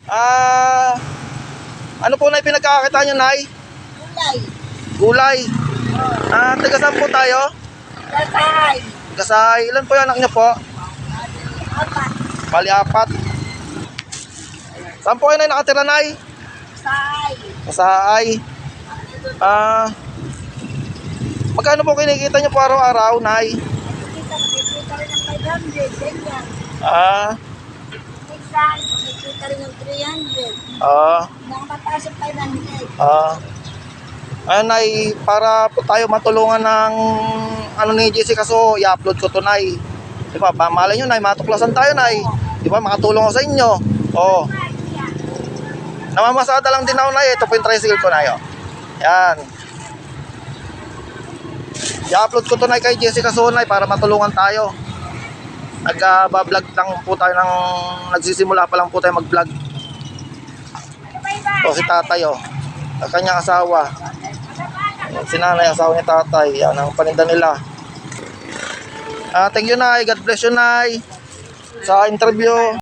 Ah, ano po na pinagkakakita nyo, Nay? Gulay. Gulay. Taga saan po tayo? Lasay. Kasay. Ilan po yung anak nyo po? Apat. Bali, 4. Saan po kayo, Nay, nakatira, Nay? Say. Kasay. Magkano po kinikita nyo po araw-araw, Nay? Kumikita rin ng 500. Ganyan. Minsan, kumikita rin ng 300. Nakapataas yung 500. Nay, para po tayo matulungan ng ano ni JC kaso i-upload ko to, Nay. Di ba? Malay nyo, Nay, matuklasan tayo, Nay. Di ba? Makatulong ako sa inyo. Namamasada lang din ako, Nay. Ito po yung tricycle ko, Nay. Yan. I-upload ko to, Nay, kay JC kaso, Nay, para matulungan tayo. Nag-vlog lang po tayo nagsisimula pa lang po tayo mag-vlog. Si tatay, ang kanyang asawa. Si nanay, asawa ni tatay. Yan ang paninda nila. Thank you, Nay. God bless you, Nay, sa interview.